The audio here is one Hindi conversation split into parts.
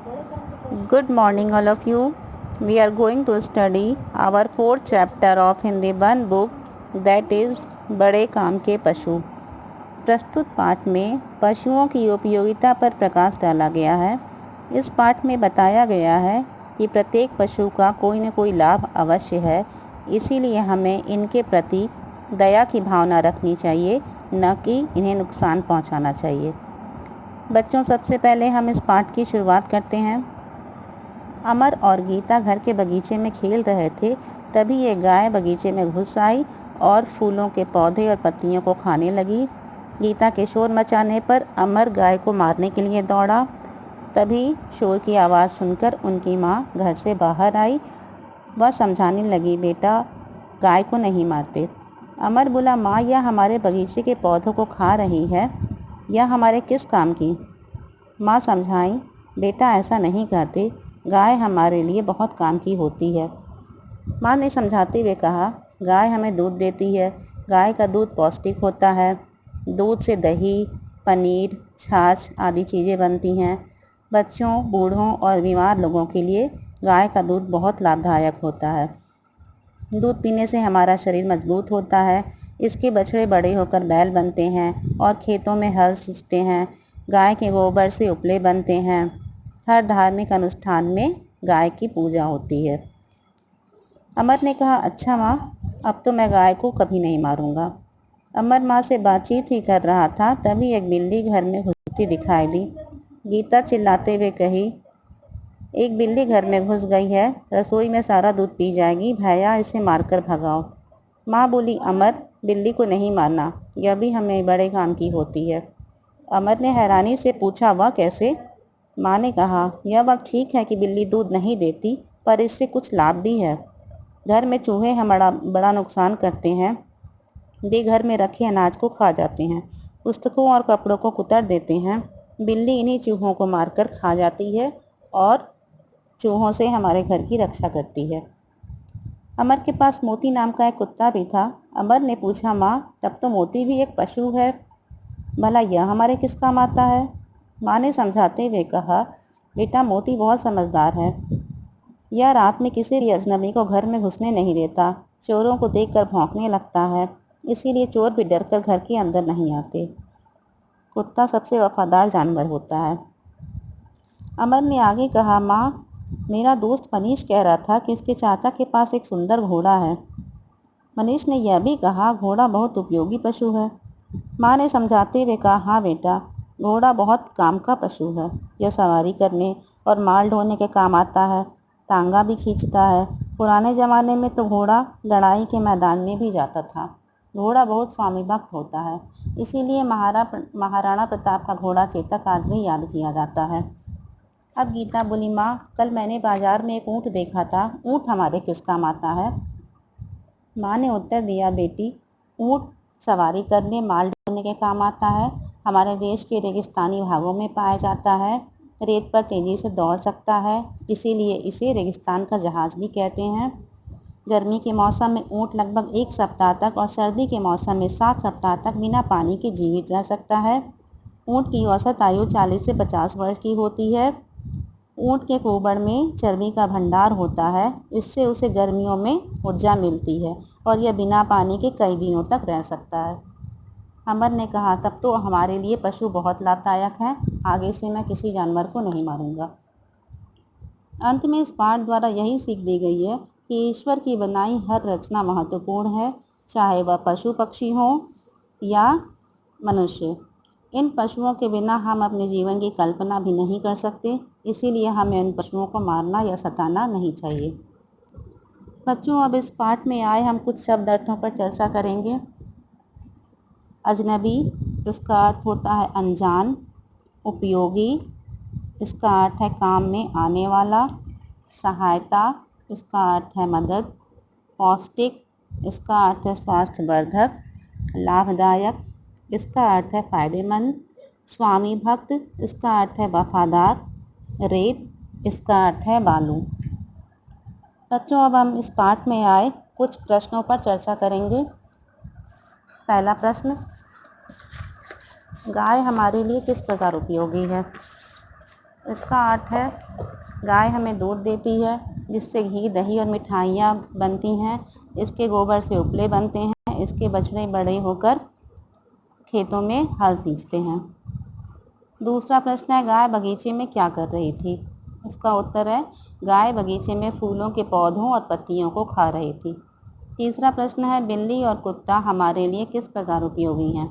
Good morning, all of you. We are going to study our fourth chapter of Hindi one book, that is बड़े काम के पशु। प्रस्तुत पाठ में पशुओं की उपयोगिता पर प्रकाश डाला गया है। इस पाठ में बताया गया है कि प्रत्येक पशु का कोई न कोई लाभ अवश्य है, इसीलिए हमें इनके प्रति दया की भावना रखनी चाहिए, न कि इन्हें नुकसान पहुंचाना चाहिए। बच्चों, सबसे पहले हम इस पाठ की शुरुआत करते हैं। अमर और गीता घर के बगीचे में खेल रहे थे, तभी एक गाय बगीचे में घुस आई और फूलों के पौधे और पत्तियों को खाने लगी। गीता के शोर मचाने पर अमर गाय को मारने के लिए दौड़ा। तभी शोर की आवाज़ सुनकर उनकी माँ घर से बाहर आई। वह समझाने लगी, बेटा, गाय को नहीं मारते। अमर बोला, माँ, यह हमारे बगीचे के पौधों को खा रही है, यह हमारे किस काम की। माँ समझाई, बेटा, ऐसा नहीं कहते, गाय हमारे लिए बहुत काम की होती है। माँ ने समझाते हुए कहा, गाय हमें दूध देती है, गाय का दूध पौष्टिक होता है। दूध से दही, पनीर, छाछ आदि चीज़ें बनती हैं। बच्चों, बूढ़ों और बीमार लोगों के लिए गाय का दूध बहुत लाभदायक होता है। दूध पीने से हमारा शरीर मजबूत होता है। इसके बछड़े बड़े होकर बैल बनते हैं और खेतों में हल सींचते हैं। गाय के गोबर से उपले बनते हैं। हर धार्मिक अनुष्ठान में गाय की पूजा होती है। अमर ने कहा, अच्छा माँ, अब तो मैं गाय को कभी नहीं मारूंगा। अमर माँ से बातचीत ही कर रहा था, तभी एक बिल्ली घर में घुसती दिखाई दी। गीता चिल्लाते हुए कही, एक बिल्ली घर में घुस गई है, रसोई में सारा दूध पी जाएगी, भैया इसे मारकर भगाओ। माँ बोली, अमर, बिल्ली को नहीं मारना, यह भी हमें बड़े काम की होती है। अमर ने हैरानी से पूछा, वह कैसे? माँ ने कहा, यह बात ठीक है कि बिल्ली दूध नहीं देती, पर इससे कुछ लाभ भी है। घर में चूहे हमारा बड़ा नुकसान करते हैं। वे घर में रखे अनाज को खा जाते हैं, पुस्तकों और कपड़ों को कुतर देते हैं। बिल्ली इन्हीं चूहों को मारकर खा जाती है और चूहों से हमारे घर की रक्षा करती है। अमर के पास मोती नाम का एक कुत्ता भी था। अमर ने पूछा, माँ, तब तो मोती भी एक पशु है, भला यह हमारे किस काम आता है? माँ ने समझाते हुए कहा, बेटा, मोती बहुत समझदार है। यह रात में किसी भी अजनबी को घर में घुसने नहीं देता। चोरों को देखकर भौंकने लगता है, इसीलिए चोर भी डरकर घर के अंदर नहीं आते। कुत्ता सबसे वफादार जानवर होता है। अमर ने आगे कहा, माँ, मेरा दोस्त मनीष कह रहा था कि उसके चाचा के पास एक सुंदर घोड़ा है। मनीष ने यह भी कहा, घोड़ा बहुत उपयोगी पशु है। माँ ने समझाते हुए कहा, हाँ बेटा, घोड़ा बहुत काम का पशु है। यह सवारी करने और माल ढोने के काम आता है, टांगा भी खींचता है। पुराने ज़माने में तो घोड़ा लड़ाई के मैदान में भी जाता था। घोड़ा बहुत स्वामी भक्त होता है, इसीलिए महाराणा प्रताप का घोड़ा चेतक आज भी याद किया जाता है। अब गीता बोली, माँ, कल मैंने बाजार में एक ऊँट देखा था, ऊँट हमारे किस काम आता है? माँ ने उत्तर दिया, बेटी, ऊँट सवारी करने, माल ढोने के काम आता है। हमारे देश के रेगिस्तानी भागों में पाया जाता है। रेत पर तेज़ी से दौड़ सकता है, इसीलिए इसे रेगिस्तान का जहाज़ भी कहते हैं। गर्मी के मौसम में ऊँट लगभग 1 सप्ताह तक और सर्दी के मौसम में 7 सप्ताह तक बिना पानी के जीवित रह सकता है। ऊँट की औसत आयु 40 से 50 वर्ष की होती है। ऊँट के गोबर में चर्बी का भंडार होता है, इससे उसे गर्मियों में ऊर्जा मिलती है और यह बिना पानी के कई दिनों तक रह सकता है। अमर ने कहा, तब तो हमारे लिए पशु बहुत लाभदायक हैं, आगे से मैं किसी जानवर को नहीं मारूंगा। अंत में इस पाठ द्वारा यही सीख दी गई है कि ईश्वर की बनाई हर रचना महत्वपूर्ण है, चाहे वह पशु पक्षी हो या मनुष्य। इन पशुओं के बिना हम अपने जीवन की कल्पना भी नहीं कर सकते, इसीलिए हमें इन पशुओं को मारना या सताना नहीं चाहिए। बच्चों, अब इस पाठ में आए हम कुछ शब्द अर्थों पर चर्चा करेंगे। अजनबी, इसका अर्थ होता है अनजान। उपयोगी, इसका अर्थ है काम में आने वाला। सहायता, इसका अर्थ है मदद। पौष्टिक, इसका अर्थ है स्वास्थ्यवर्धक। लाभदायक, इसका अर्थ है फ़ायदेमंद। स्वामी भक्त, इसका अर्थ है वफादार। रेत, इसका अर्थ है बालू। बच्चों, अब हम इस पाठ में आए कुछ प्रश्नों पर चर्चा करेंगे। पहला प्रश्न, गाय हमारे लिए किस प्रकार उपयोगी है? इसका अर्थ है गाय हमें दूध देती है जिससे घी, दही और मिठाइयाँ बनती हैं। इसके गोबर से उपले बनते हैं। इसके बछड़े बड़े होकर खेतों में हल सींचते हैं। दूसरा प्रश्न है गाय बगीचे में क्या कर रही थी। इसका उत्तर है गाय बगीचे में फूलों के पौधों और पत्तियों को खा रही थी। तीसरा प्रश्न है बिल्ली और कुत्ता हमारे लिए किस प्रकार उपयोगी हैं।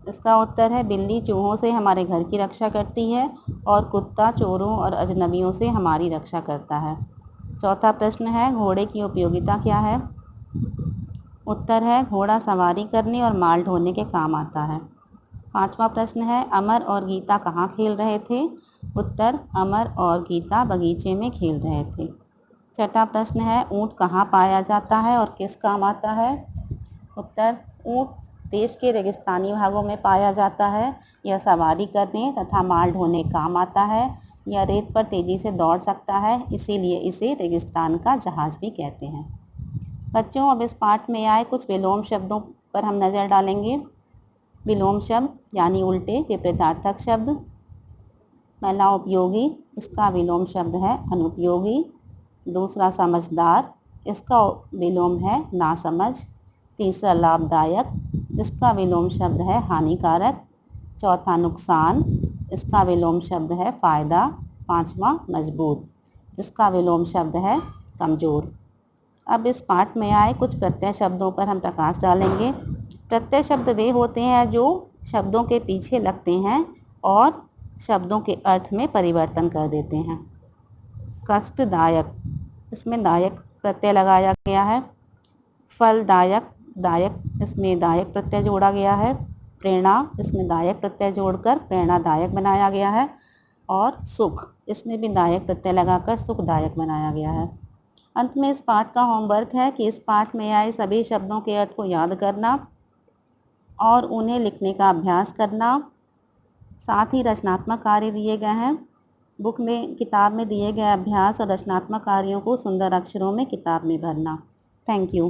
इसका उत्तर है बिल्ली चूहों से हमारे घर की रक्षा करती है और कुत्ता चोरों और अजनबियों से हमारी रक्षा करता है। चौथा प्रश्न है घोड़े की उपयोगिता क्या है। उत्तर है घोड़ा सवारी करने और माल ढोने के काम आता है। पांचवा प्रश्न है अमर और गीता कहाँ खेल रहे थे। उत्तर अमर और गीता बगीचे में खेल रहे थे। छठा प्रश्न है ऊँट कहाँ पाया जाता है और किस काम आता है। उत्तर ऊँट देश के रेगिस्तानी भागों में पाया जाता है। यह सवारी करने तथा माल ढोने काम आता है। यह रेत पर तेज़ी से दौड़ सकता है, इसीलिए इसे रेगिस्तान का जहाज़ भी कहते हैं। बच्चों, अब इस पाठ में आए कुछ विलोम शब्दों पर हम नज़र डालेंगे। विलोम शब्द यानी उल्टे विपरीतार्थक शब्द। पहला उपयोगी, इसका विलोम शब्द है अनुपयोगी। दूसरा समझदार, इसका विलोम है नासमझ। तीसरा लाभदायक, इसका विलोम शब्द है हानिकारक। चौथा नुकसान, इसका विलोम शब्द है फ़ायदा। पांचवा मजबूत, इसका विलोम शब्द है कमज़ोर। अब इस पाठ में आए कुछ प्रत्यय शब्दों पर हम प्रकाश डालेंगे। प्रत्यय शब्द वे होते हैं जो शब्दों के पीछे लगते हैं और शब्दों के अर्थ में परिवर्तन कर देते हैं। कष्टदायक, इसमें दायक प्रत्यय लगाया गया है। फलदायक, दायक, इसमें दायक प्रत्यय जोड़ा गया है। प्रेरणा, इसमें दायक प्रत्यय जोड़कर प्रेरणादायक बनाया गया है। और सुख, इसमें भी दायक प्रत्यय लगाकर सुखदायक बनाया गया है। अंत में इस पाठ का होमवर्क है कि इस पाठ में आए सभी शब्दों के अर्थ को याद करना और उन्हें लिखने का अभ्यास करना। साथ ही रचनात्मक कार्य दिए गए हैं। बुक में, किताब में दिए गए अभ्यास और रचनात्मक कार्यों को सुंदर अक्षरों में किताब में भरना। Thank you.